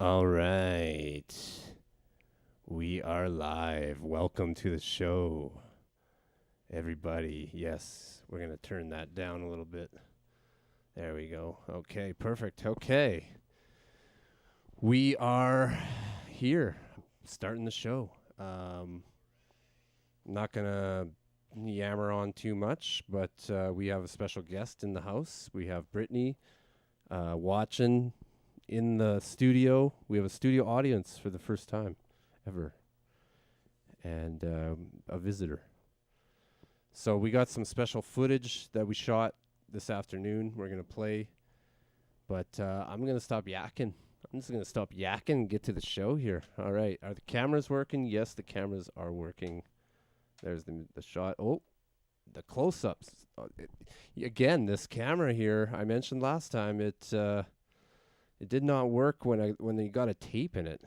All right. We are live. Welcome to the show, everybody. Yes, we're going to turn that down a little bit. There we go. Okay, perfect. Okay. We are here starting the show. Not going to yammer on too much, but we have a special guest in the house. We have Brittany watching in the studio. We have a studio audience for the first time ever, and a visitor. So we got some special footage that we shot this afternoon. We're gonna play, but I'm gonna stop yakking. I'm just gonna stop yakking and get to the show here. All right, are the cameras working? Yes, the cameras are working. There's the shot. Oh, the close-ups. Again, this camera here I mentioned last time. It did not work when they got a tape in it.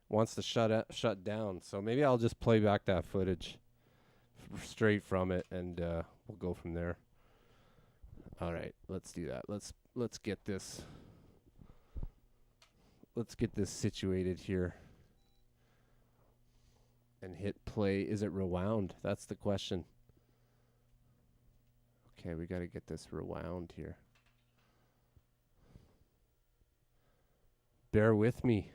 Wants to shut down. So maybe I'll just play back that footage straight from it, and we'll go from there. All right, let's do that. Let's get this. Let's get this situated here. And hit play. Is it rewound? That's the question. Okay, we got to get this rewound here. Bear with me.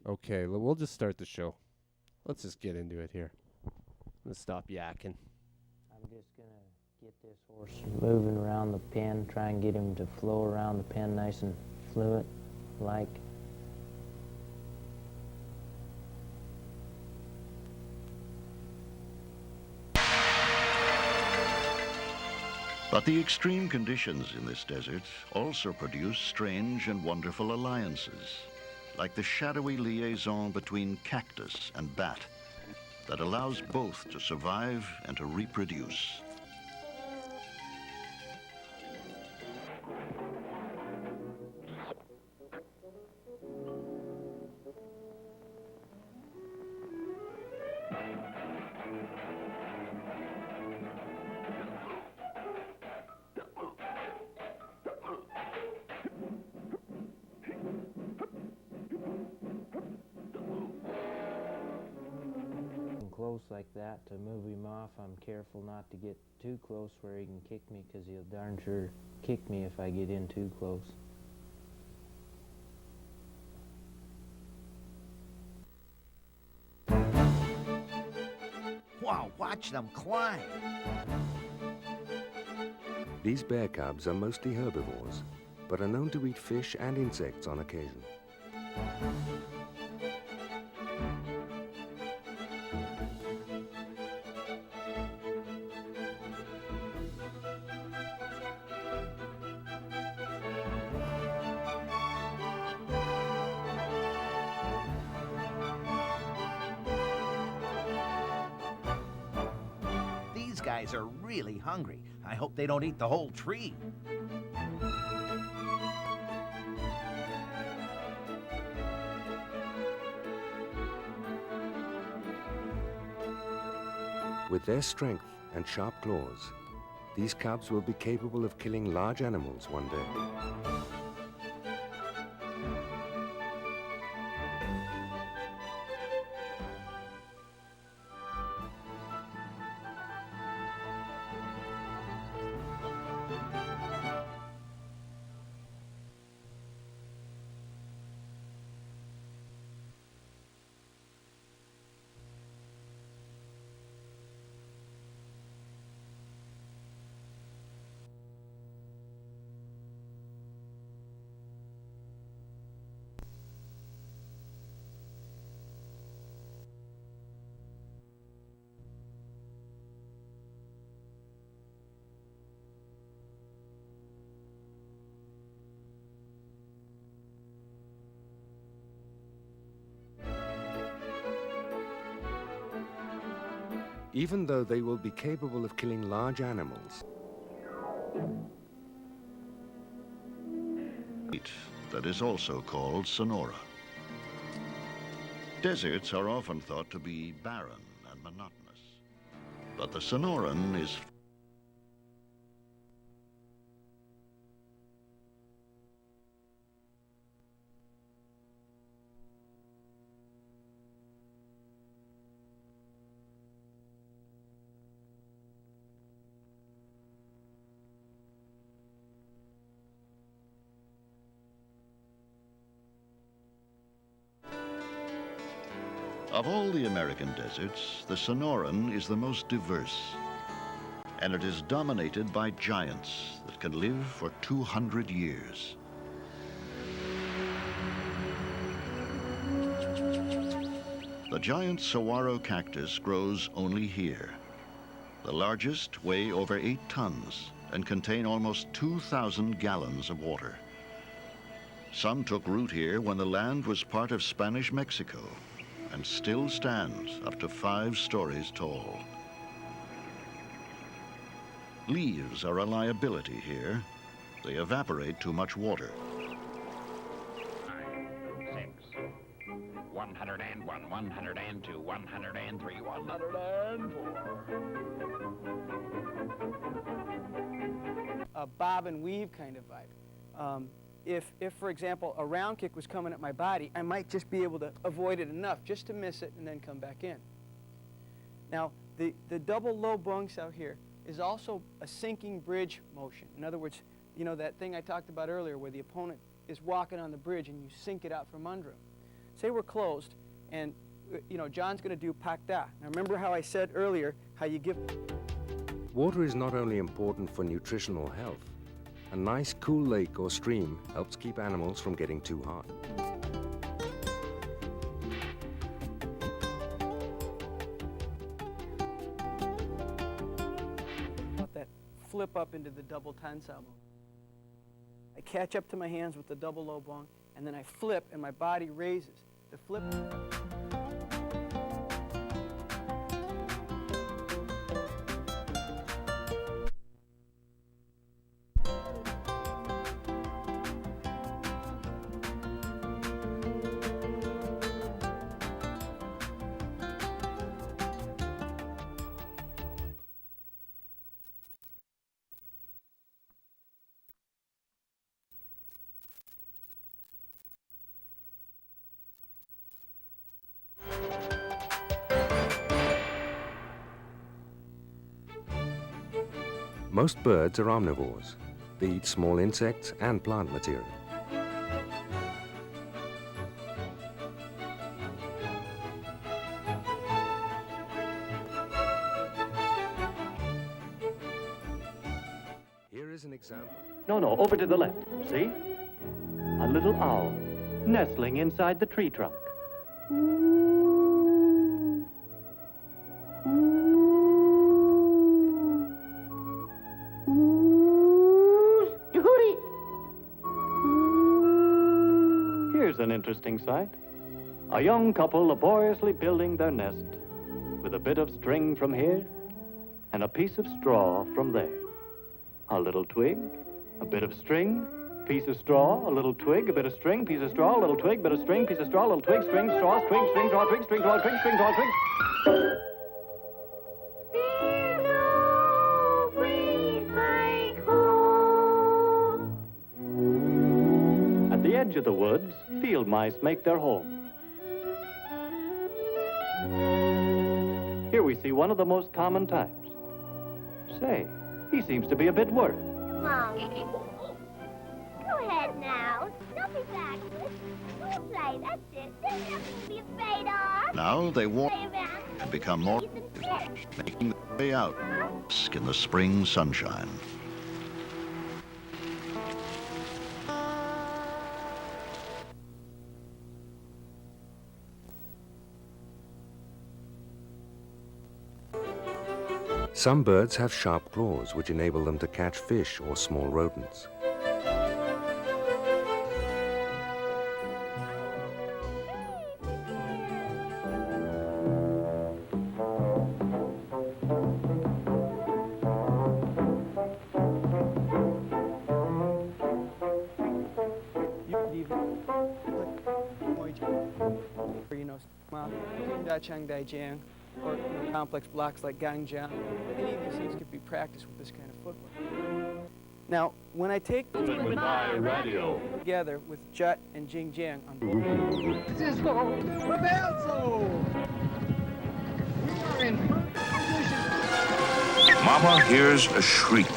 Okay, we'll just start the show. Let's just get into it here. I'm going to stop yakking. I'm just going to get this horse moving around the pen, try and get him to flow around the pen nice and fluent like. But the extreme conditions in this desert also produce strange and wonderful alliances, like the shadowy liaison between cactus and bat that allows both to survive and to reproduce. Close like that to move him off, I'm careful not to get too close where he can kick me, because he'll darn sure kick me if I get in too close. Wow, watch them climb. These bear cubs are mostly herbivores, but are known to eat fish and insects on occasion. These guys are really hungry. I hope they don't eat the whole tree. With their strength and sharp claws, these cubs will be capable of killing large animals one day. Even though they will be capable of killing large animals, That is also called Sonora. Deserts are often thought to be barren and monotonous, but the Sonoran is Of all the American deserts, the Sonoran is the most diverse. And it is dominated by giants that can live for 200 years. The giant saguaro cactus grows only here. The largest weigh over 8 tons and contain almost 2,000 gallons of water. Some took root here when the land was part of Spanish Mexico and still stands up to 5 stories tall. Leaves are a liability here. They evaporate too much water. 6, 101, 102, 103, 104. A bob and weave kind of vibe. If, for example, a round kick was coming at my body, I might just be able to avoid it enough just to miss it and then come back in. Now, the double low bunks out here is also a sinking bridge motion. In other words, you know that thing I talked about earlier where the opponent is walking on the bridge and you sink it out from under him. Say we're closed and, you know, John's going to do pakda. Now remember how I said earlier how you give... Water is not only important for nutritional health. A nice cool lake or stream helps keep animals from getting too hot. That flip up into the double tensile. I catch up to my hands with the double low bong, and then I flip, and my body raises. The flip. Most birds are omnivores. They eat small insects and plant material. Here is an example. No, over to the left. See? A little owl nestling inside the tree trunk. Here's an interesting sight. A young couple laboriously building their nest with a bit of string from here and a piece of straw from there. A little twig, a bit of string, piece of straw, a little twig, a bit of string, piece of straw, a little twig, bit of string, piece of straw, a little twig, string, straw, twig, string, straw, twig, string, straw, twig, string, straw, twig. At the edge of the woods, field mice make their home. Here we see one of the most common types. Say, he seems to be a bit worried. Mommy. Go ahead now. Don't be backward. Don't play, that's it. There's nothing to be afraid of. Now they walk Play around. and become more, making their way out in the spring sunshine. Some birds have sharp claws which enable them to catch fish or small rodents. You could even or, you know, Chang Dai Jiang, or complex blocks like Gangjiang. Any of these things could be practiced with this kind of footwork. Now, when I take together with Jut and Jing Jiang on both. This is the Rebelso! We are in position. Mama hears a shriek.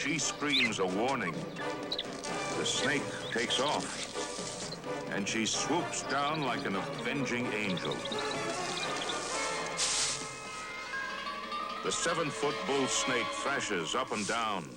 she screams a warning, the snake takes off, and she swoops down like an avenging angel. The 7-foot bull snake thrashes up and down.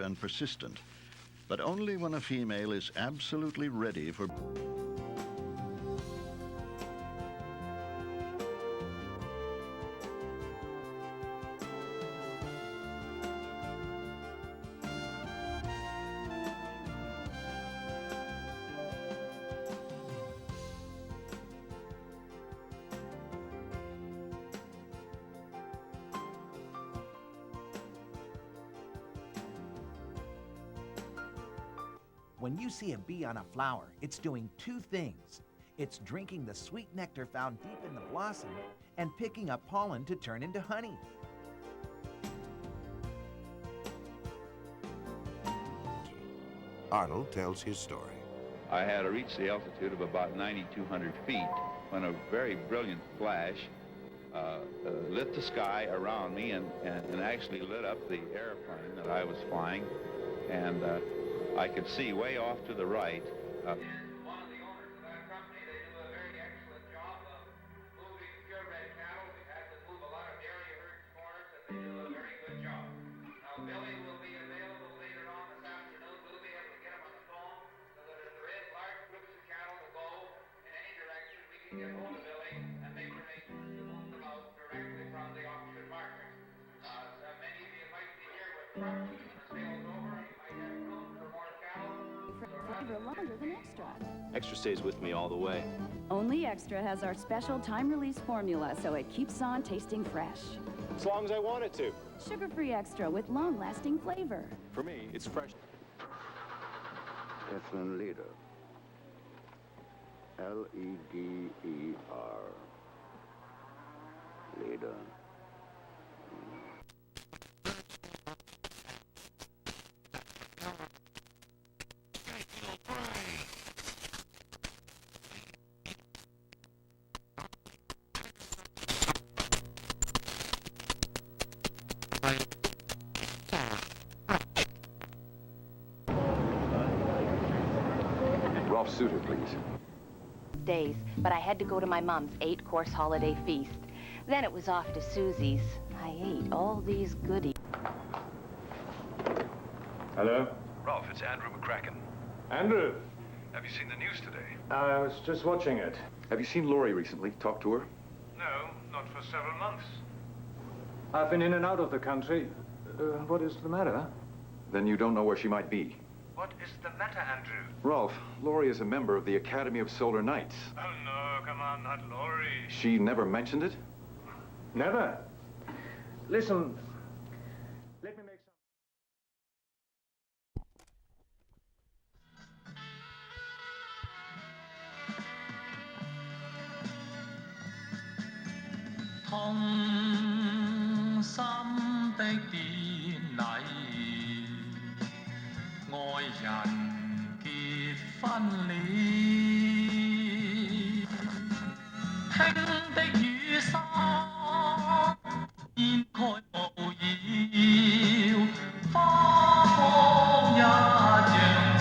And persistent, but only when a female is absolutely ready for... When you see a bee on a flower, it's doing two things. It's drinking the sweet nectar found deep in the blossom and picking up pollen to turn into honey. Arnold tells his story. I had reached the altitude of about 9,200 feet when a very brilliant flash lit the sky around me and actually lit up the airplane that I was flying. And I could see way off to the right. One of the owners of that company, they do a very excellent job of moving purebred cattle. We've had to move a lot of dairy herds for us, and they do a very good job. Now, Billy will be available later on this afternoon. We'll be able to get him on the phone so that if there is large groups of cattle to go in any direction, we can get hold of Billy and make arrangements to move them out directly from the auction market. Many of you might be here with trucks when the sale's over. You might have room for more cattle. Flavor longer than Extra. Extra stays with me all the way. Only Extra has our special time-release formula, so it keeps on tasting fresh. As long as I want it to. Sugar-free Extra with long-lasting flavor. For me, it's fresh. Efren Leder. L-E-D-E-R. Leder. Rolf Suter, please. Days, but I had to go to my mom's 8-course holiday feast. Then it was off to Susie's. I ate all these goodies. Hello? Rolf, it's Andrew McCracken. Andrew? Have you seen the news today? I was just watching it. Have you seen Laurie recently? Talked to her? No, not for several months. I've been in and out of the country. What is the matter? Then you don't know where she might be. What is the matter, Andrew? Rolf, Laurie is a member of the Academy of Solar Knights. Oh, no, come on, not Laurie. She never mentioned it? Never. Listen, let me make some... Thông心的典禮，愛人結婚了，輕的雨傘掩蓋無擾，花香一樣俏。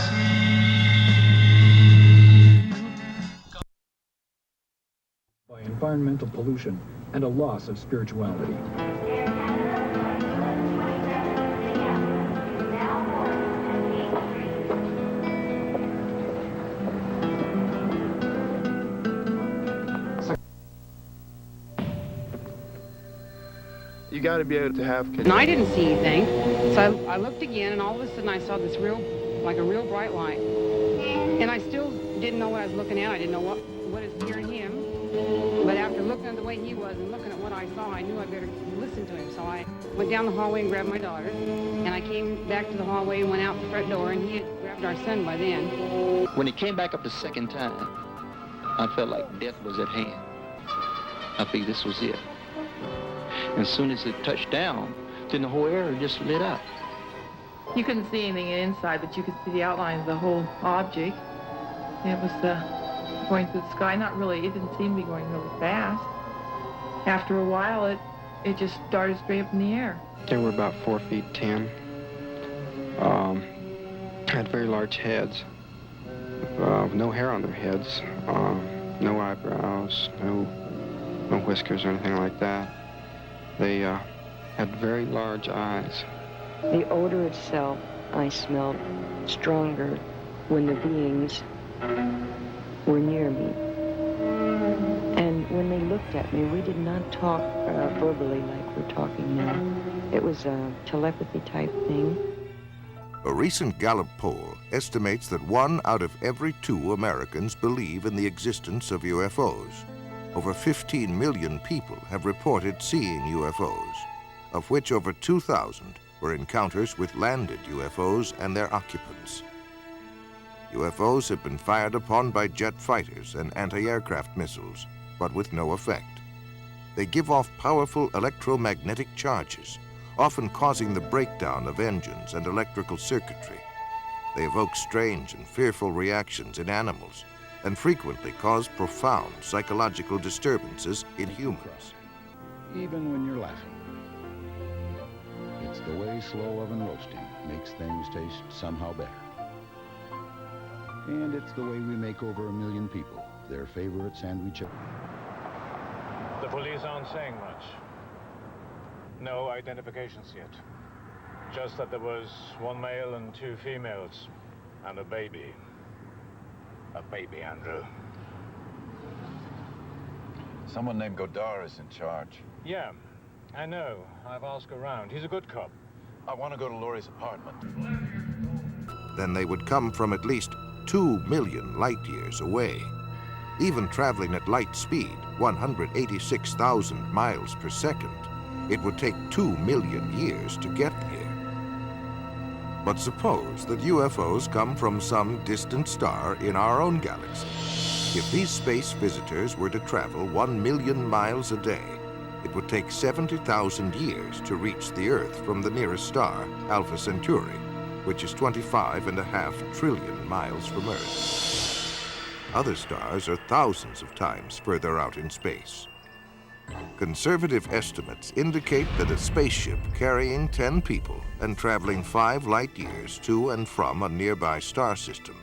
By environmental pollution and a loss of spirituality. You got to be able to have... And I didn't see anything, so I looked again, and all of a sudden I saw this real bright light. And I still didn't know what I was looking at. I didn't know what is near him. But after looking at the way he was and looking at what I saw, I knew I better listen to him. So I went down the hallway and grabbed my daughter. And I came back to the hallway and went out the front door, and he had grabbed our son by then. When he came back up the second time, I felt like death was at hand. I figured this was it. And as soon as it touched down, then the whole area just lit up. You couldn't see anything inside, but you could see the outline of the whole object. And it was going through the sky. Not really, it didn't seem to be going really fast. After a while, it just started straight up in the air. They were about 4 feet 10. Had very large heads. No hair on their heads. No eyebrows. No whiskers or anything like that. They had very large eyes. The odor itself I smelled stronger when the beings were near me. And when they looked at me, we did not talk verbally like we're talking now. It was a telepathy type thing. A recent Gallup poll estimates that 1 out of every 2 Americans believe in the existence of UFOs. Over 15 million people have reported seeing UFOs, of which over 2,000 were encounters with landed UFOs and their occupants. UFOs have been fired upon by jet fighters and anti-aircraft missiles, but with no effect. They give off powerful electromagnetic charges, often causing the breakdown of engines and electrical circuitry. They evoke strange and fearful reactions in animals and frequently cause profound psychological disturbances in humans. Even when you're laughing. It's the way slow oven roasting makes things taste somehow better. And it's the way we make over 1 million people their favorite sandwich. The police aren't saying much. No identifications yet. Just that there was 1 male and 2 females, and a baby. A baby, Andrew. Someone named Godard is in charge. Yeah, I know. I've asked around. He's a good cop. I want to go to Laurie's apartment. Then they would come from at least 2 million light years away. Even traveling at light speed, 186,000 miles per second, it would take 2 million years to get here. But suppose that UFOs come from some distant star in our own galaxy. If these space visitors were to travel 1 million miles a day, it would take 70,000 years to reach the Earth from the nearest star, Alpha Centauri, which is 25.5 trillion miles from Earth. Other stars are thousands of times further out in space. Conservative estimates indicate that a spaceship carrying 10 people and traveling 5 light years to and from a nearby star system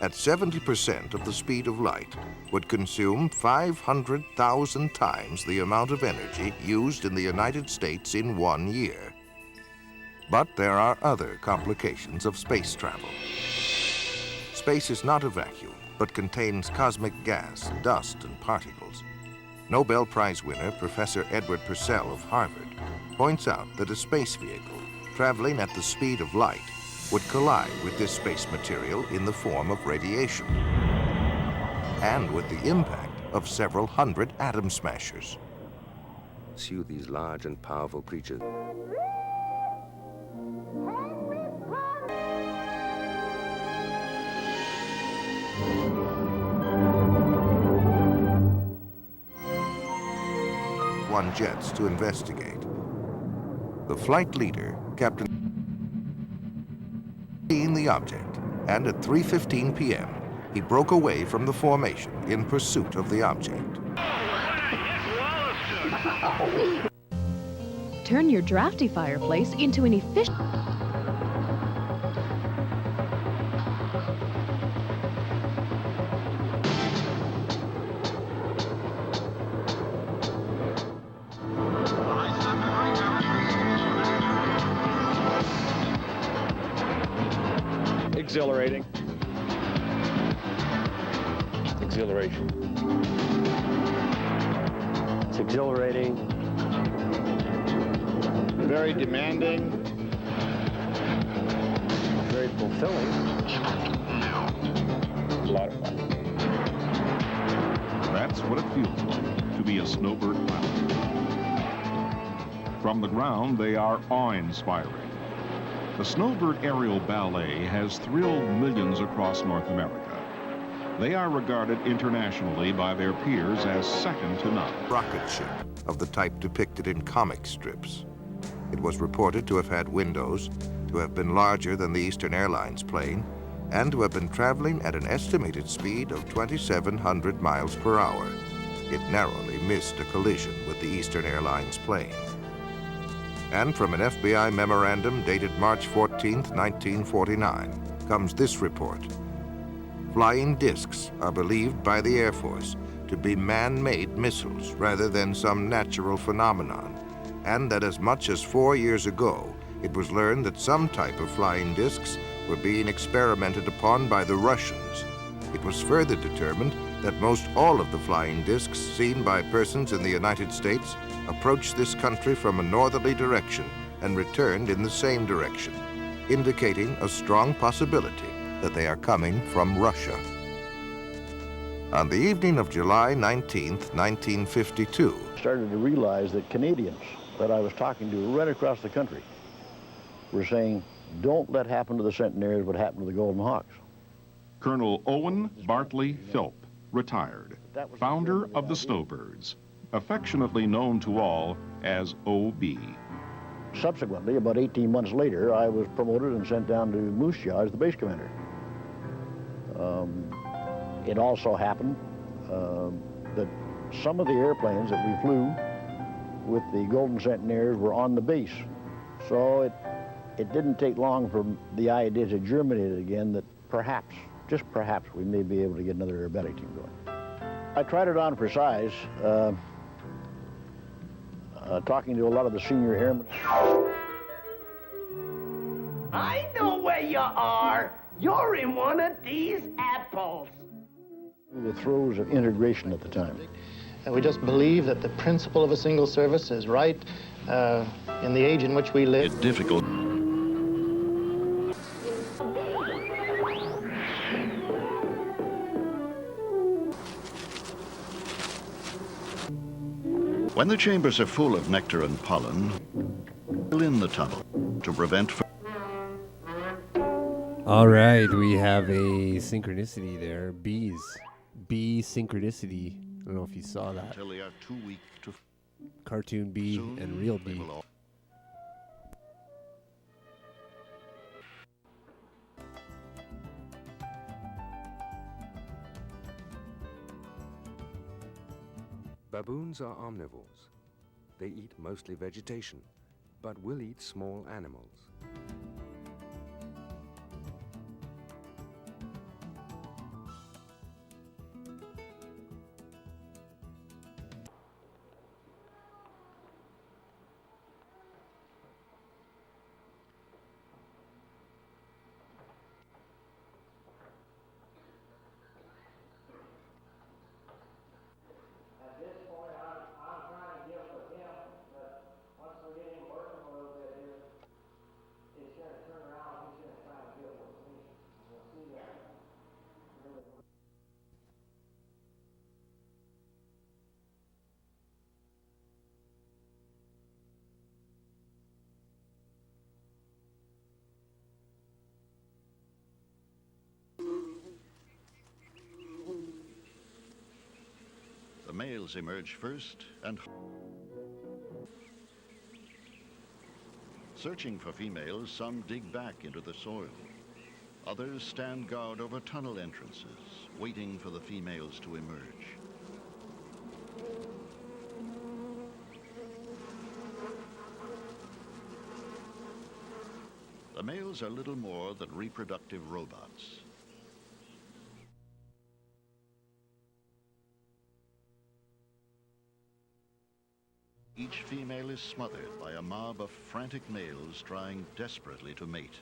at 70% of the speed of light would consume 500,000 times the amount of energy used in the United States in 1 year. But there are other complications of space travel. Space is not a vacuum, but contains cosmic gas, dust, and particles. Nobel Prize winner Professor Edward Purcell of Harvard points out that a space vehicle traveling at the speed of light would collide with this space material in the form of radiation and with the impact of several hundred atom smashers. Pursue these large and powerful creatures. One jets to investigate. The flight leader, Captain, seen the object, and at 3:15 p.m., he broke away from the formation in pursuit of the object. Turn your drafty fireplace into an efficient... Exhilarating. Exhilaration. It's exhilarating. Very demanding. Very fulfilling. A lot of fun. That's what it feels like to be a snowbird pilot. From the ground, they are awe-inspiring. The Snowbird Aerial Ballet has thrilled millions across North America. They are regarded internationally by their peers as second to none. Rocket ship of the type depicted in comic strips. It was reported to have had windows, to have been larger than the Eastern Airlines plane, and to have been traveling at an estimated speed of 2,700 miles per hour. It narrowly missed a collision with the Eastern Airlines plane. And from an FBI memorandum dated March 14, 1949, comes this report. Flying discs are believed by the Air Force to be man-made missiles rather than some natural phenomenon, and that as much as 4 years ago, it was learned that some type of flying discs were being experimented upon by the Russians. It was further determined that most all of the flying discs seen by persons in the United States approached this country from a northerly direction and returned in the same direction, indicating a strong possibility that they are coming from Russia. On the evening of July 19th, 1952, I started to realize that Canadians that I was talking to right across the country were saying, don't let happen to the Centenaires what happened to the Golden Hawks. Colonel Owen Bartley Philp, retired, founder of the Snowbirds, affectionately known to all as O.B. Subsequently, about 18 months later, I was promoted and sent down to Moose Jaw as the base commander. It also happened that some of the airplanes that we flew with the Golden Centenaires were on the base. So it didn't take long for the idea to germinate again that perhaps, just perhaps, we may be able to get another aerobatic team going. I tried it on for size, talking to a lot of the senior airmen. I know where you are. You're in one of these apples. The throes of integration at the time. And we just believe that the principle of a single service is right in the age in which we live. It's difficult. When the chambers are full of nectar and pollen, fill in the tunnel to prevent... All right, we have a synchronicity there. Bees. Bee synchronicity. I don't know if you saw that. Until they are too weak to... Cartoon bee and real bee. Baboons are omnivores. They eat mostly vegetation, but will eat small animals. The males emerge first and... Searching for females, some dig back into the soil. Others stand guard over tunnel entrances, waiting for the females to emerge. The males are little more than reproductive robots. Each female is smothered by a mob of frantic males trying desperately to mate.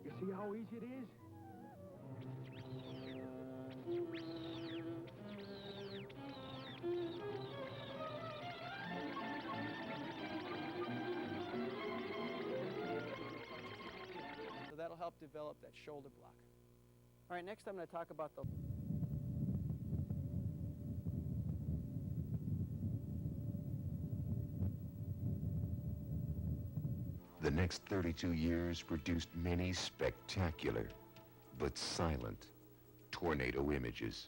You see how easy it is? help develop that shoulder block. All right, next I'm going to talk about the... The next 32 years produced many spectacular but silent tornado images.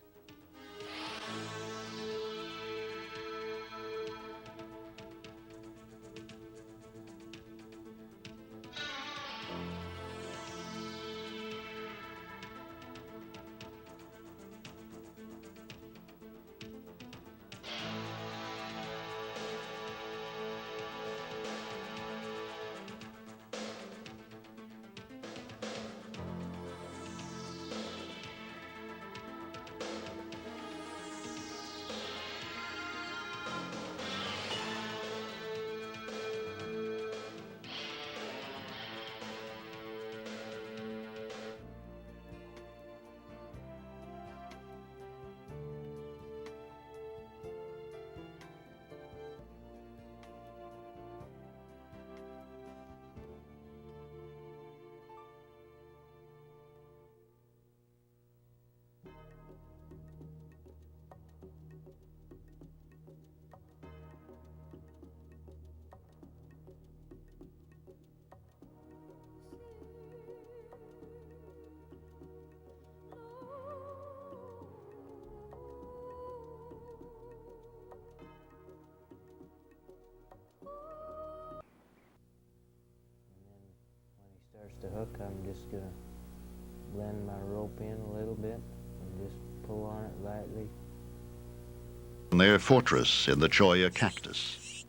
Starts to hook, I'm just gonna blend my rope in a little bit and just pull on it lightly. Their fortress in the Cholla cactus.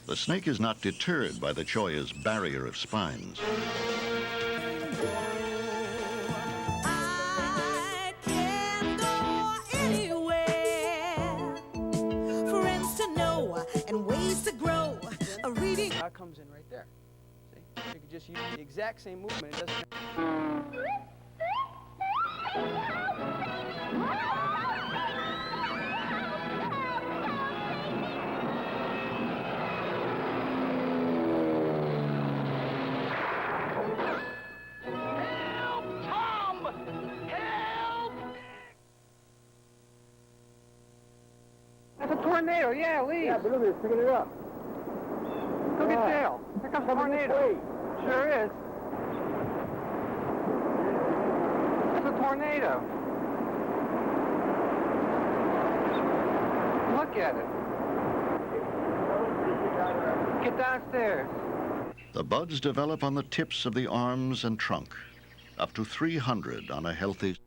The snake is not deterred by the Cholla's barrier of spines. Comes in right there. See? You can just use the exact same movement. It doesn't. Help, Tom! Help! That's a tornado. Yeah, leave. Yeah, but look at it, picking it up. Look at Dale. Here comes a tornado. Sure is. It's a tornado. Look at it. Get downstairs. The buds develop on the tips of the arms and trunk, up to 300 on a healthy...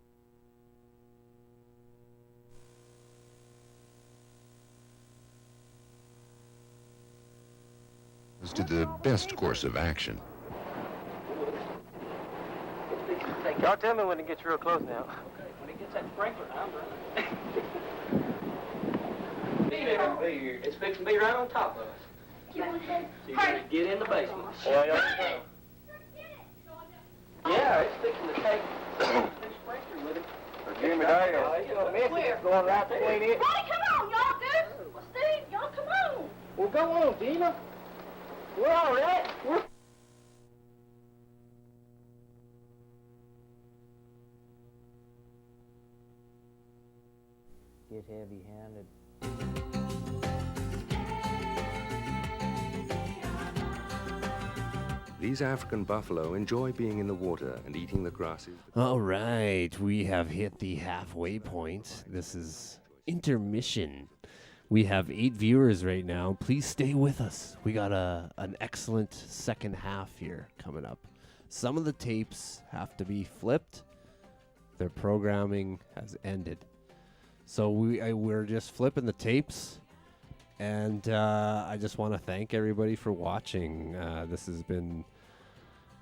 As to the best course of action. Y'all tell me when it gets real close now. Okay, when it gets that sprinkler, I'm running. It's fixing to be right on top of us. So you gotta get in the basement. Yeah, it's fixing to take the sprinkler with it. Jimmy Dale. It's going right between it. Ronnie, come on, y'all, dude. Well, Steve, y'all, come on. Well, go on, Dina. We're all right. Get heavy-handed. These African buffalo enjoy being in the water and eating the grasses. All right, we have hit the halfway point. This is intermission. We have 8 viewers right now. Please stay with us. We got an excellent second half here coming up. Some of the tapes have to be flipped. Their programming has ended. So we're just flipping the tapes. And I just want to thank everybody for watching. This has been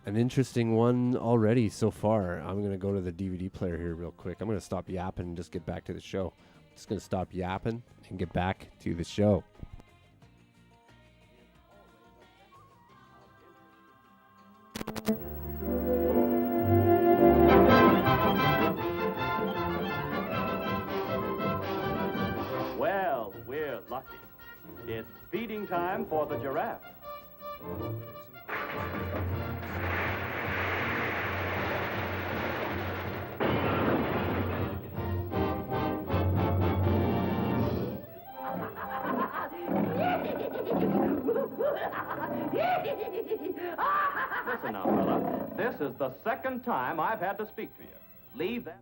an interesting one already so far. I'm going to go to the DVD player here real quick. I'm going to stop yapping and just get back to the show. Just going to stop yapping and get back to the show. Well, we're lucky. It's feeding time for the giraffe. Listen now, fella. This is the second time I've had to speak to you. Leave that.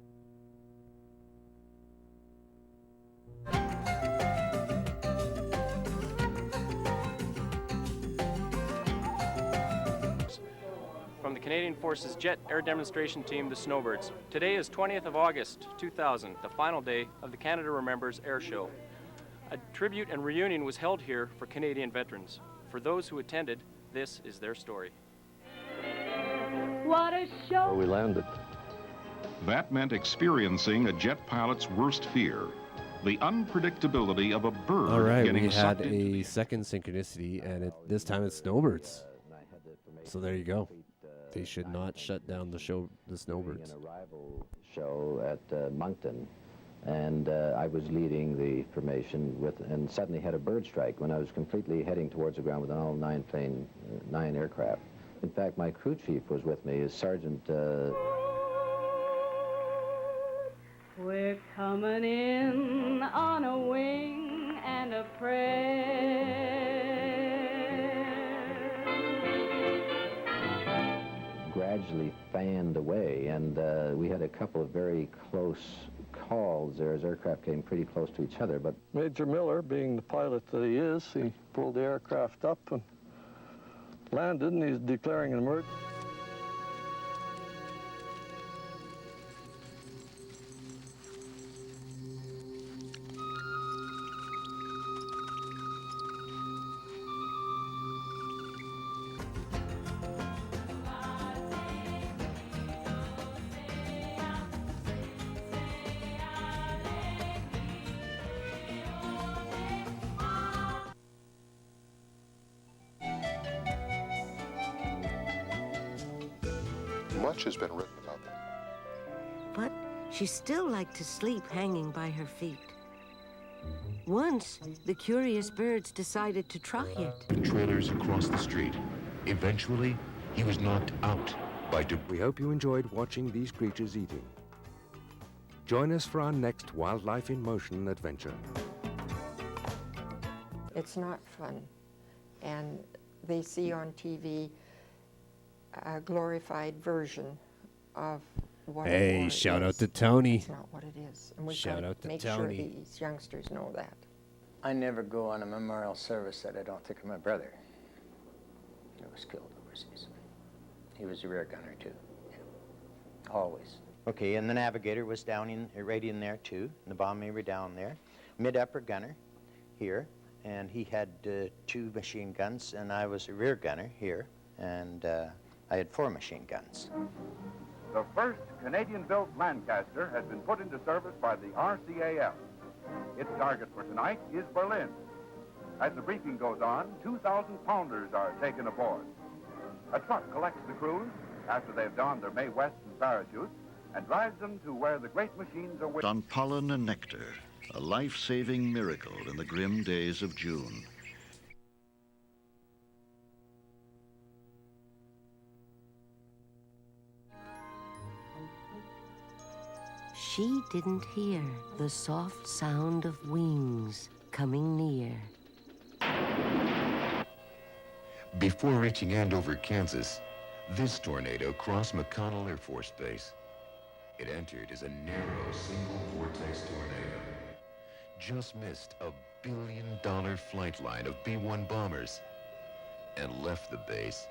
From the Canadian Forces Jet Air Demonstration Team, the Snowbirds. Today is 20th of August, 2000, the final day of the Canada Remembers Air Show. A tribute and reunion was held here for Canadian veterans. For those who attended, this is their story. What a show! We landed. That meant experiencing a jet pilot's worst fear, the unpredictability of a bird All right, getting we had sucked into a second synchronicity, and this time it's Snowbirds. So there you go. They should not shut down the show, the Snowbirds. An arrival show at Moncton, and I was leading the formation and suddenly had a bird strike when I was completely heading towards the ground with an all nine aircraft. In fact, my crew chief was with me, as Sergeant. We're coming in on a wing and a prayer. Gradually fanned away, and we had a couple of very close calls there as aircraft came pretty close to each other. But Major Miller, being the pilot that he is, he pulled the aircraft up and landed, and he's declaring an emergency. Much has been written about them. But she still liked to sleep hanging by her feet. Once, the curious birds decided to try it. Trailers across the street. Eventually, he was knocked out by We hope you enjoyed watching these creatures eating. Join us for our next Wildlife in Motion adventure. It's not fun. And they see on TV a glorified version of what Hey, war shout is. out to Tony. It's not what it is. And we've Shout got to out to make Tony. sure these youngsters know that. I never go on a memorial service that I don't think of my brother, who was killed overseas. He was a rear gunner, too. Yeah. Always. Okay, and the navigator was down in, right in there, too. And the bomber were down there. Mid-upper gunner here, and he had 2 machine guns, and I was a rear gunner here, and I had 4 machine guns. The first Canadian-built Lancaster has been put into service by the RCAF. Its target for tonight is Berlin. As the briefing goes on, 2,000-pounders are taken aboard. A truck collects the crews after they've donned their Mae Weston parachutes and drives them to where the great machines are waiting. On pollen and nectar, a life-saving miracle in the grim days of June. She didn't hear the soft sound of wings coming near. Before reaching Andover, Kansas, this tornado crossed McConnell Air Force Base. It entered as a narrow single vortex tornado. Just missed a billion-dollar flight line of B-1 bombers and left the base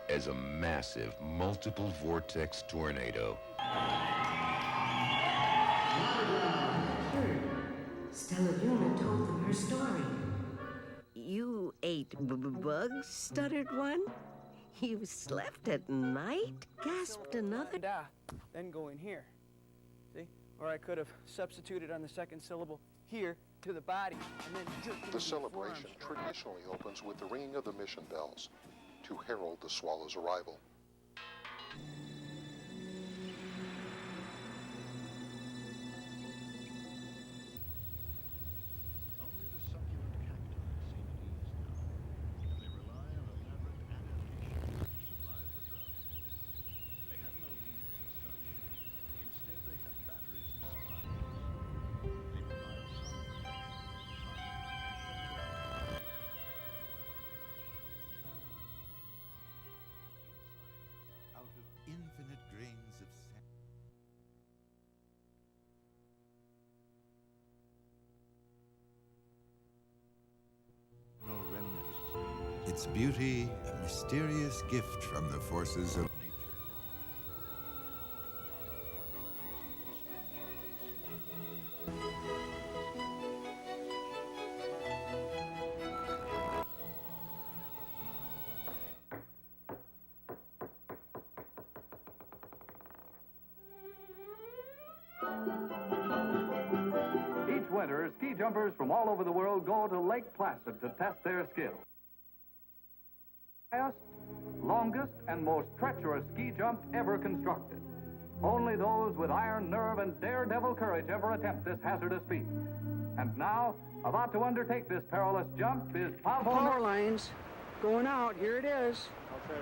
as a massive multiple vortex tornado. Stella Luna told them her story. You ate bugs, stuttered one. You slept at night, gasped another. Then go in here. See? Or I could have substituted on the second syllable here to the body and then jerked The celebration traditionally opens with the ringing of the mission bells to herald the swallow's arrival. grains of sand. No remnants. Its beauty, a mysterious gift from the forces of nature. Each winter, ski jumpers from all over the world go to Lake Placid to test their skill. Highest, longest, and most treacherous ski jump ever constructed. Only those with iron nerve and daredevil courage ever attempt this hazardous feat. And now, about to undertake this perilous jump is Pavel. Power lines going out. Here it is. Okay.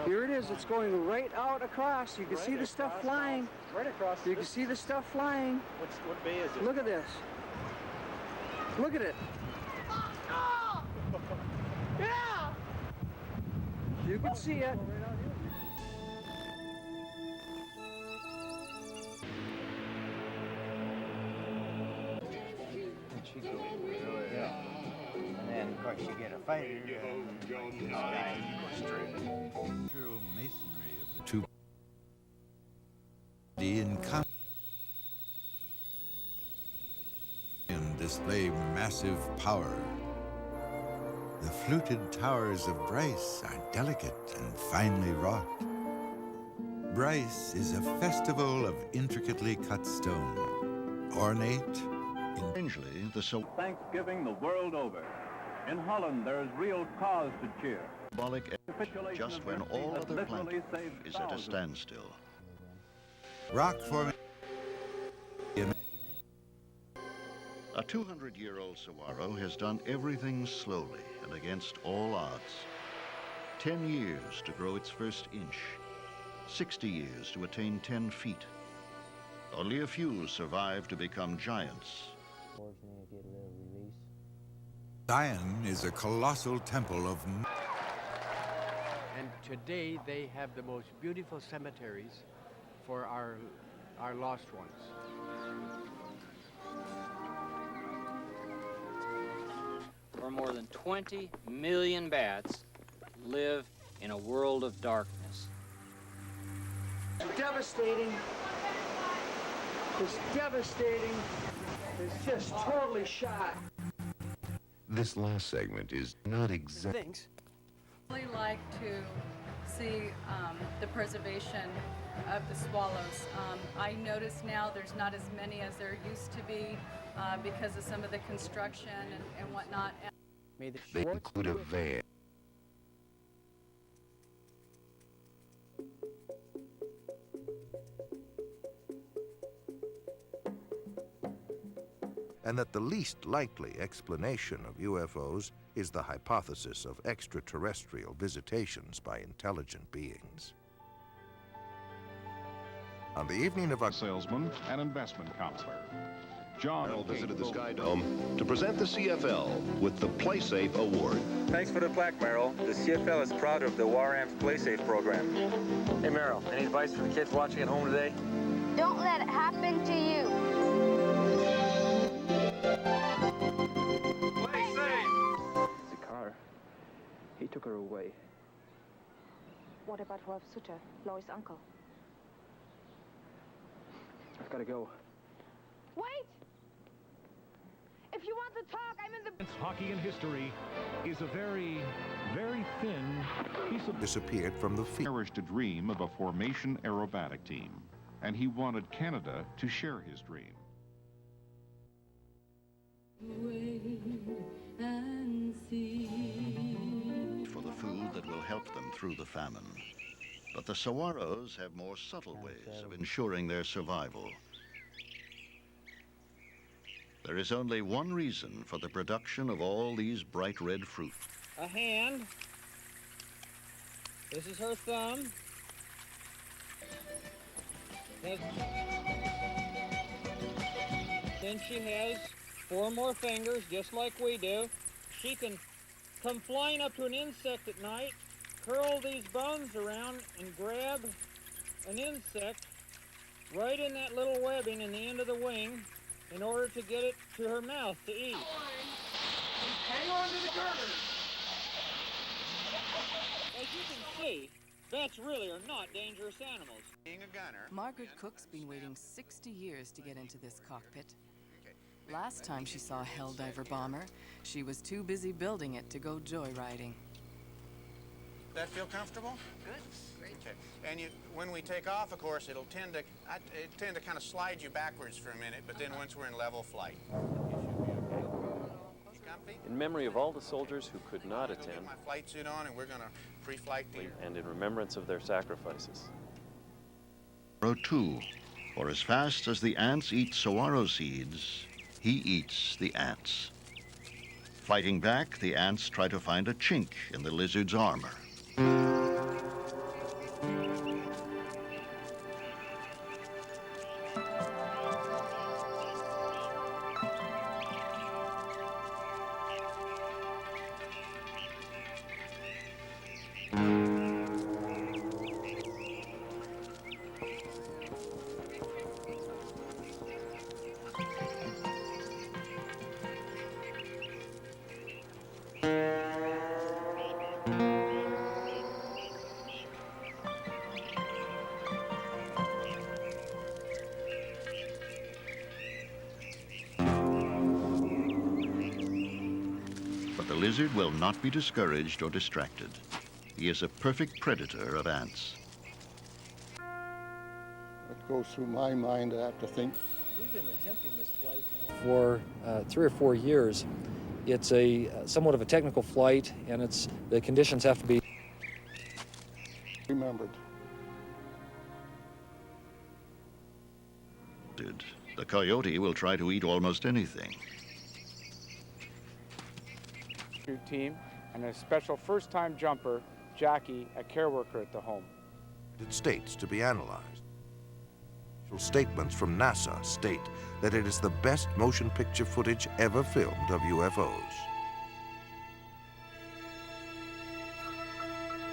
Here it is. It's going right out across. You can see the stuff flying. Right across. You can see the stuff flying. What bay is it? Look at this. Look at it. Yeah! You can see it. And then, of course, you get a fighter. This guy, he goes straight. Natural masonry of the two and display massive power. The fluted towers of Bryce are delicate and finely wrought. Bryce is a festival of intricately cut stone, ornate. Strangely, Thanksgiving the world over. In Holland, there is real cause to cheer. Symbolic just when all other planet is at a standstill. Rock formation. A 200-year-old saguaro has done everything slowly and against all odds. 10 years to grow its first inch. 60 years to attain 10 feet. Only a few survive to become giants. Fortunately, I get a little release. Zion is a colossal temple of... And today they have the most beautiful cemeteries for our lost ones. Where more than 20 million bats live in a world of darkness. It's devastating. It's devastating. It's just totally shot. This last segment is not exact. Thanks. I really like to see the preservation of the swallows. I notice now there's not as many as there used to be because of some of the construction and whatnot. They include a van. And that the least likely explanation of UFOs is the hypothesis of extraterrestrial visitations by intelligent beings. On the evening of a salesman and investment counselor, John Merrill visited the Sky Dome to present the CFL with the PlaySafe Award. Thanks for the plaque, Merrill. The CFL is proud of the WARAM's PlaySafe program. Hey, Merrill, any advice for the kids watching at home today? Don't let it happen to you. Zakar, he took her away. What about Rolf Sutter, Laurie's uncle? I've got to go. Wait! If you want to talk, I'm in the... Hockey in history is a very, very thin piece of... Disappeared from the field. Cherished a dream of a formation aerobatic team, and he wanted Canada to share his dream. For the food that will help them through the famine. But the saguaros have more subtle ways of ensuring their survival. There is only one reason for the production of all these bright red fruit. A hand. This is her thumb. Then she has 4 more fingers, just like we do. She can come flying up to an insect at night, curl these bones around and grab an insect right in that little webbing in the end of the wing in order to get it to her mouth to eat. Hang on to the girder. As you can see, bats really are not dangerous animals. Being a gunner. Margaret Cook's been waiting 60 years to get into this cockpit. Last time she saw a Helldiver bomber, she was too busy building it to go joyriding. That feel comfortable? Good. Great. Okay. And when we take off, of course, it'll tend to kind of slide you backwards for a minute, but then once we're in level flight. In memory of all the soldiers who could not attend, Get my flight suit on, and we're going to pre-flight the... and in remembrance of their sacrifices. Saguaro 2, for as fast as the ants eat saguaro seeds, he eats the ants. Fighting back, the ants try to find a chink in the lizard's armor. But the lizard will not be discouraged or distracted. He is a perfect predator of ants. What goes through my mind, I have to think. We've been attempting this flight now for 3 or 4 years. It's a somewhat of a technical flight, and the conditions have to be remembered. The coyote will try to eat almost anything. Team and a special first-time jumper, Jackie, a care worker at the home. States to be analyzed. Statements from NASA state that it is the best motion picture footage ever filmed of UFOs.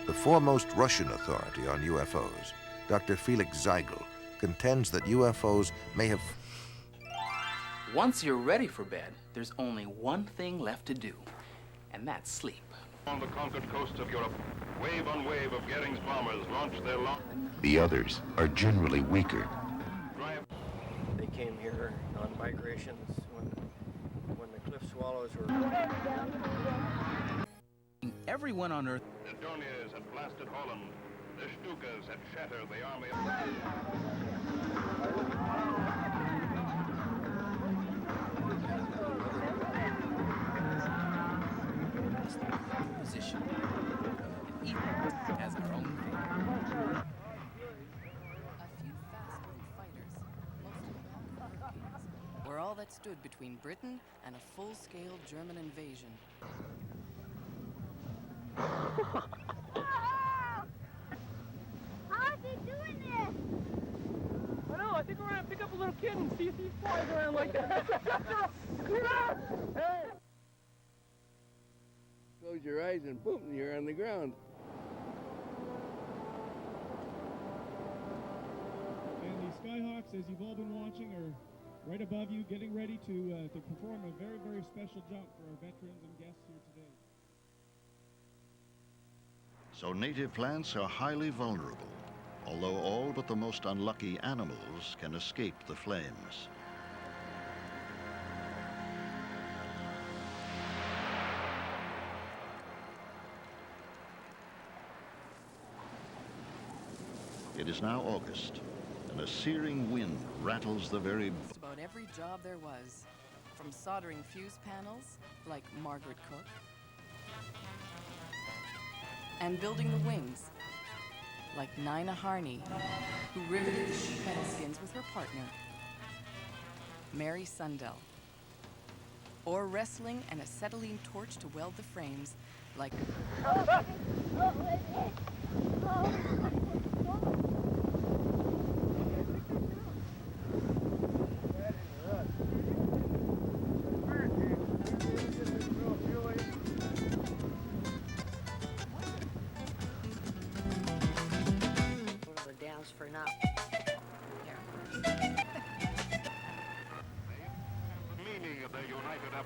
The foremost Russian authority on UFOs, Dr. Felix Zeigel, contends that UFOs may have... Once you're ready for bed, there's only one thing left to do, and that's sleep. On the conquered coasts of Europe, wave on wave of Goering's bombers launched their long... The others are generally weaker. They came here on migrations when the cliff swallows were... Everyone on Earth... The Dorniers had blasted Holland. The Stukas had shattered the army position. And each has our own thing. A few fast-wing fighters, most of them Hurricanes, were all that stood between Britain and a full-scale German invasion. How's he doing this? I know, I think we're gonna pick up a little kid and see if he flies around like that. Hey! Close your eyes and boom, you're on the ground. And the Skyhawks, as you've all been watching, are right above you, getting ready to perform a very, very special jump for our veterans and guests here today. So native plants are highly vulnerable, although all but the most unlucky animals can escape the flames. It is now August, and a searing wind rattles the very... Just about every job there was, from soldering fuse panels, like Margaret Cook, and building the wings, like Nina Harney, who riveted the sheep metal skins with her partner, Mary Sundell, or wrestling an acetylene torch to weld the frames, like for not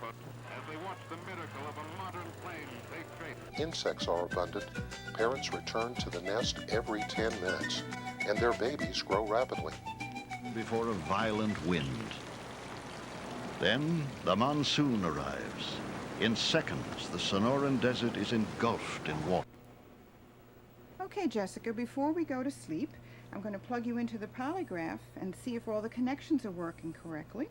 as they watch the miracle of a modern plane take shape. Insects are abundant. Parents return to the nest every 10 minutes, and their babies grow rapidly. Before a violent wind. Then the monsoon arrives. In seconds, the Sonoran Desert is engulfed in water. Okay, Jessica, before we go to sleep, I'm going to plug you into the polygraph and see if all the connections are working correctly.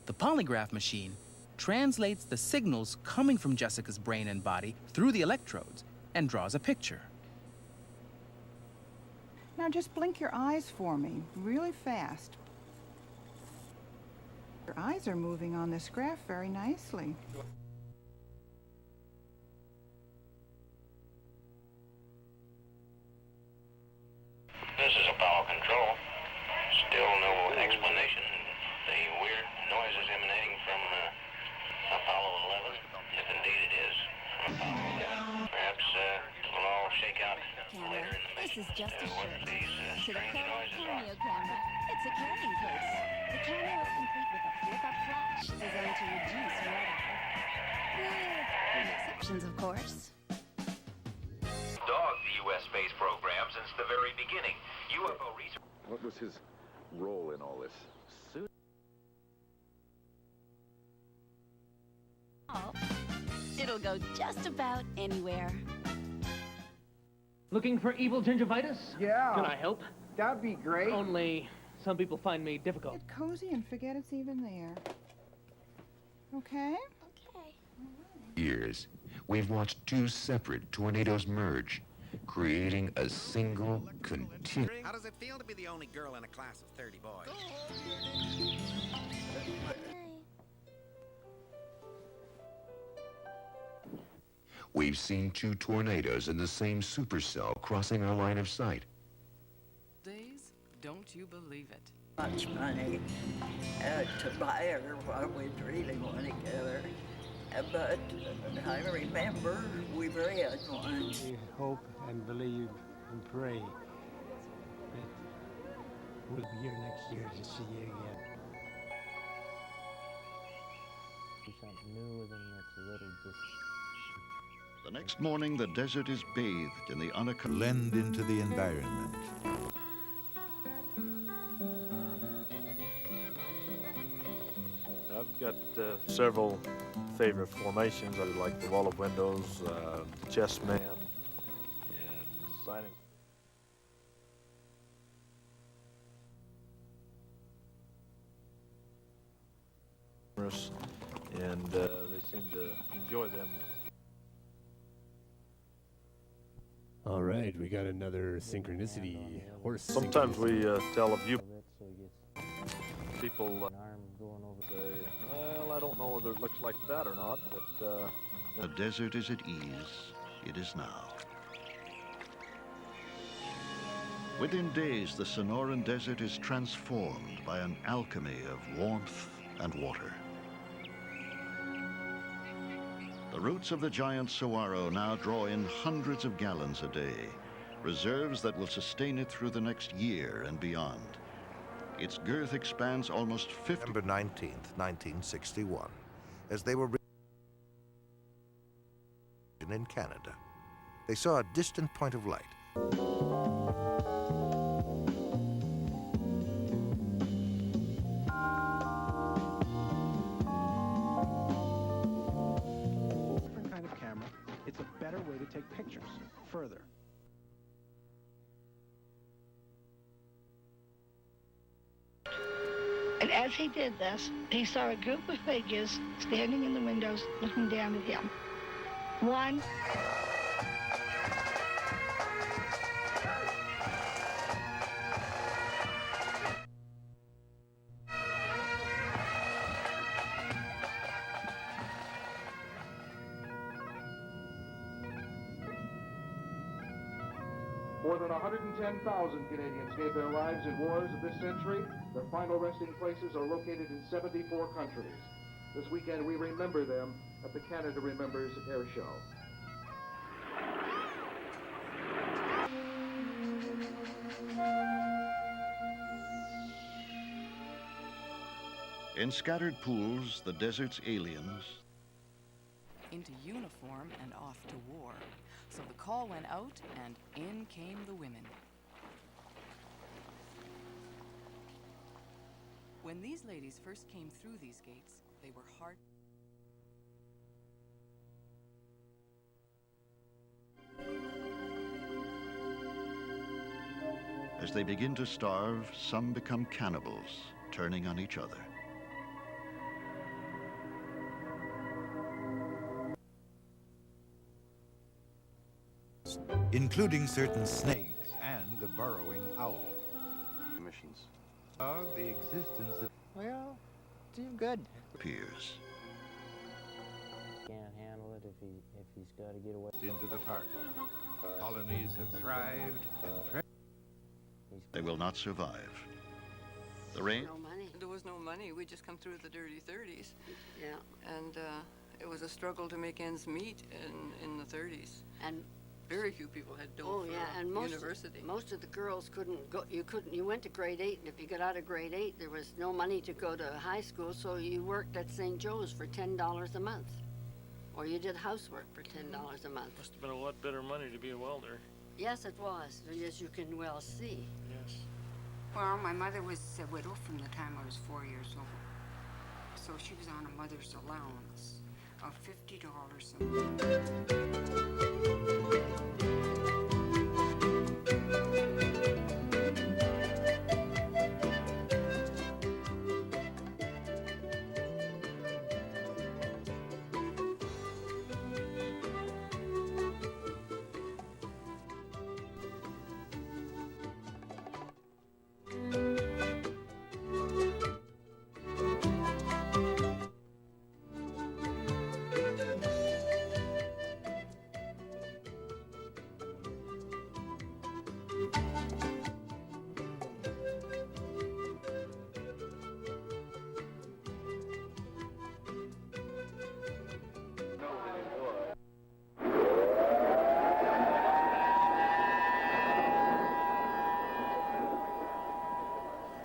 The polygraph machine translates the signals coming from Jessica's brain and body through the electrodes and draws a picture. Now just blink your eyes for me, really fast. Your eyes are moving on this graph very nicely. This is Apollo Control. Still no explanation. The weird noises emanating from Apollo 11, if indeed it is from Apollo 11. Perhaps we'll all shake out later in the mission. This is just a What shirt. these To the strange Kodak noises are. Cameo camera, it's a carrying case. The camera is complete with a flip-up flash designed to reduce red eye. With exceptions, of course. Dogged the U.S. space program since the very beginning. UFO research. What was his role in all this? Oh, it'll go just about anywhere. Looking for evil gingivitis? Yeah. Can I help? That'd be great. Only some people find me difficult. Get cozy and forget it's even there. Okay? Years, we've watched two separate tornadoes merge, creating a single continuous. How does it feel to be the only girl in a class of 30 boys? We've seen two tornadoes in the same supercell crossing our line of sight. Days, don't you believe it? Much money to buy her what we really want together. But I remember we read one. We hope and believe and pray that we'll be here next year to see you again. Something new, then that's a little The next morning, the desert is bathed in the unaccustomed. Blend into the environment. I've got several favorite formations. I like the wall of windows, the chess man, and the silent. And they seem to enjoy them. All right, we got another synchronicity horse. Sometimes we tell a view. People say, well, I don't know whether it looks like that or not, but... The desert is at ease. It is now. Within days, the Sonoran Desert is transformed by an alchemy of warmth and water. The roots of the giant saguaro now draw in hundreds of gallons a day, reserves that will sustain it through the next year and beyond. Its girth expands almost 50... September 19th, 1961, as they were in Canada. They saw a distant point of light. Different kind of camera. It's a better way to take pictures further. And as he did this, he saw a group of figures standing in the windows looking down at him. One, More than 110,000 Canadians gave their lives in wars of this century. Their final resting places are located in 74 countries. This weekend, we remember them at the Canada Remembers Air Show. In scattered pools, the desert's aliens, into uniform and off to war. So the call went out, and in came the women. When these ladies first came through these gates, they were hard. as they begin to starve, some become cannibals, turning on each other. Including certain snakes and the burrowing owl. Missions. The existence of... Well, doing good. Appears. Can't handle it if he's got to get away. Into the park. Colonies have thrived and They will not survive. The rain? No money. There was no money. We just come through the dirty 30s. Yeah. And it was a struggle to make ends meet in the 30s. And very few people had dough for and university. Most of the girls couldn't go. You went to grade 8, and if you got out of grade 8, there was no money to go to high school, so you worked at St. Joe's for $10 a month, or you did housework for $10 a month. Must have been a lot better money to be a welder. Yes, it was, as you can well see. Yes. Well, my mother was a widow from the time I was 4 years old, so she was on a mother's allowance of $50 a month.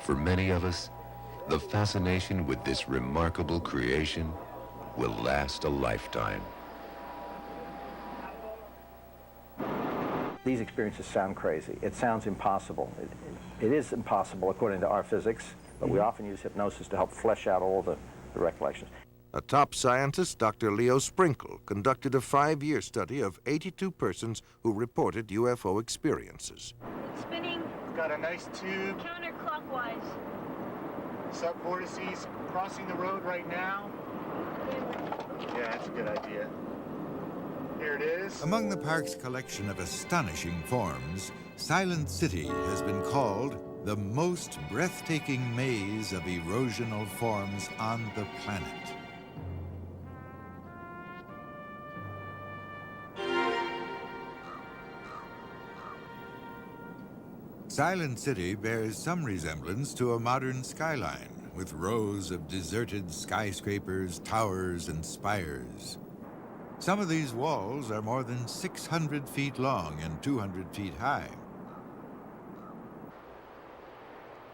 For many of us, the fascination with this remarkable creation will last a lifetime. These experiences sound crazy. It sounds impossible. It is impossible according to our physics, but we often use hypnosis to help flesh out all the recollections. A top scientist, Dr. Leo Sprinkle, conducted a 5-year study of 82 persons who reported UFO experiences. Spinning. It's got a nice tube. Counterclockwise. Subvortices crossing the road right now. Yeah, that's a good idea. Here it is. Among the park's collection of astonishing forms, Silent City has been called the most breathtaking maze of erosional forms on the planet. Silent City bears some resemblance to a modern skyline, with rows of deserted skyscrapers, towers, and spires. Some of these walls are more than 600 feet long and 200 feet high.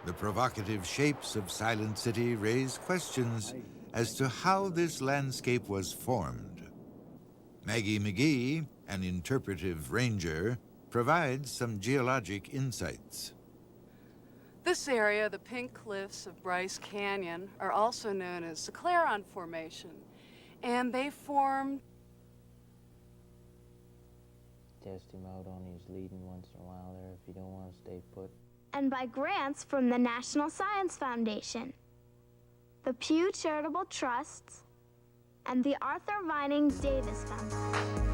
The provocative shapes of Silent City raise questions as to how this landscape was formed. Maggie McGee, an interpretive ranger, provides some geologic insights. This area, the Pink Cliffs of Bryce Canyon, are also known as the Claron Formation, and they formed. Test him out on his leading once in a while there if you don't want to stay put. And by grants from the National Science Foundation, the Pew Charitable Trusts, and the Arthur Vining Davis Foundation.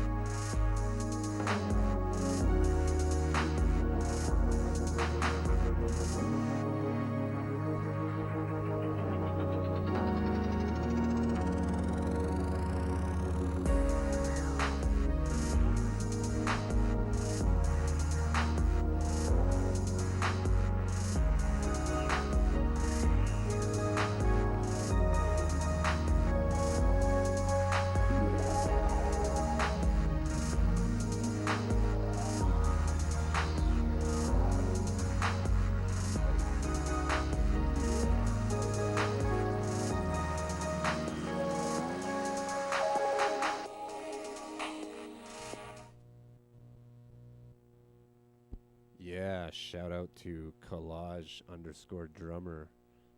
shout out to Collage_drummer.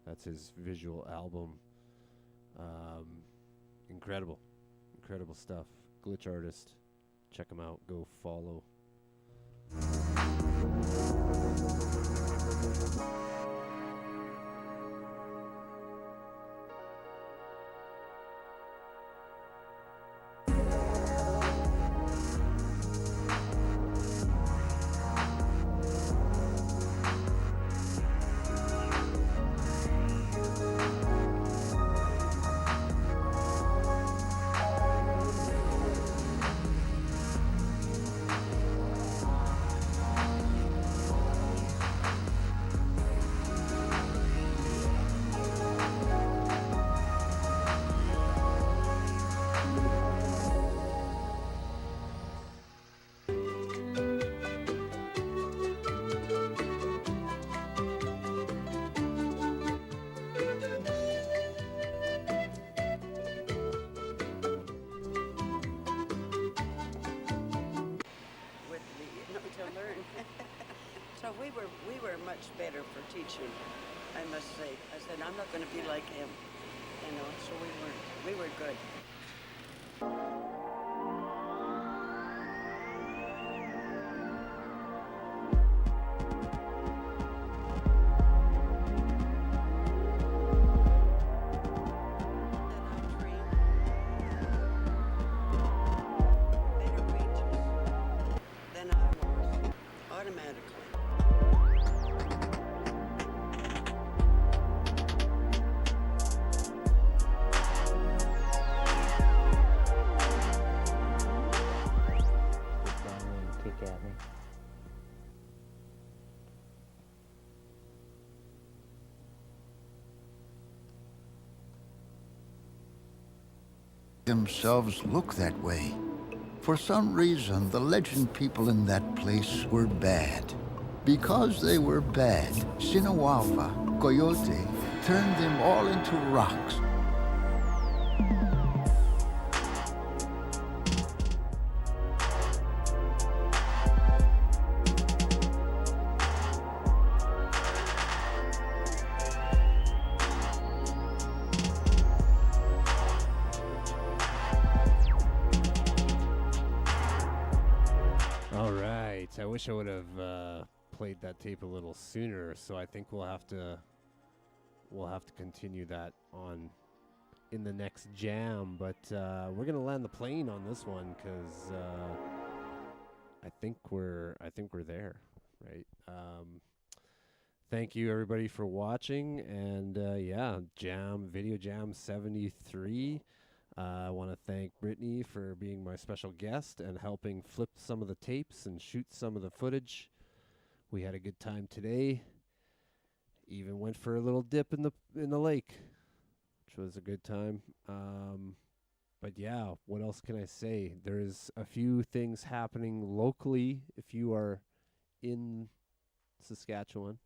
That's his visual album. Incredible stuff. Glitch artist. Check him out. Go follow. We were much better for teaching, I must say. I said, I'm not going to be like him, you know, so we were good. Than I was, automatically. Kick at me. Themselves look that way. For some reason, the legend people in that place were bad. Because they were bad, Sinawalfa, Coyote, turned them all into rocks. I wish I would have played that tape a little sooner, so I think we'll have to continue that on in the next jam. But we're gonna land the plane on this one because I think we're there, right? Thank you everybody for watching, and Video Jam 73. I want to thank Brittany for being my special guest and helping flip some of the tapes and shoot some of the footage. We had a good time today. Even went for a little dip in the lake, which was a good time. But yeah, what else can I say? There's a few things happening locally if you are in Saskatchewan.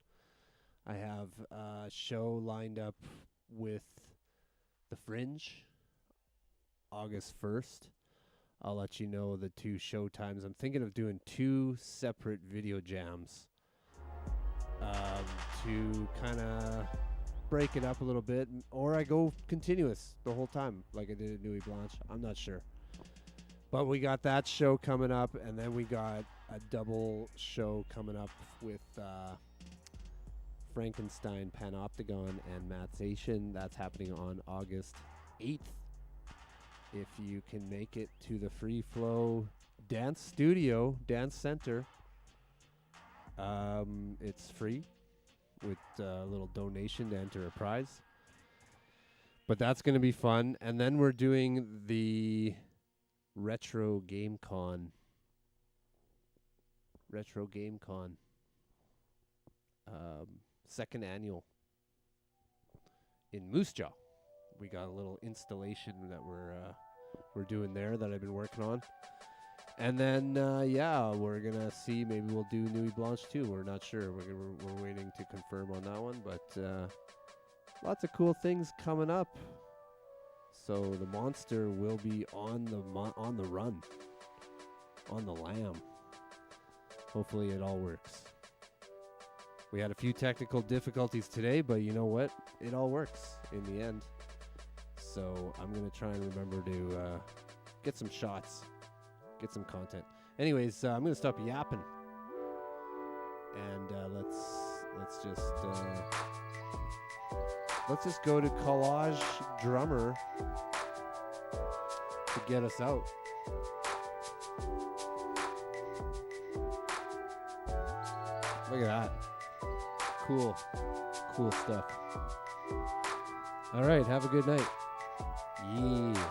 I have a show lined up with The Fringe, August 1st. I'll let you know the 2 show times. I'm thinking of doing 2 separate video jams to kind of break it up a little bit, or I go continuous the whole time like I did at Nuit Blanche. I'm not sure. But we got that show coming up, and then we got a double show coming up with Frankenstein, Panopticon, and Matsation. That's happening on August 8th. If you can make it to the Free Flow Dance Studio, Dance Center, it's free with a little donation to enter a prize. But that's going to be fun. And then we're doing the Retro Game Con. Second annual in Moose Jaw. We got a little installation that we're doing there that I've been working on. And then, we're going to see. Maybe we'll do Nuit Blanche too. We're not sure. We're waiting to confirm on that one. But lots of cool things coming up. So the monster will be on the run, on the lam. Hopefully it all works. We had a few technical difficulties today, but you know what? It all works in the end. So I'm going to try and remember to get some shots, get some content. Anyways, I'm going to stop yapping. And let's just go to Collage Drummer to get us out. Look at that. Cool stuff. All right, have a good night. Yeah.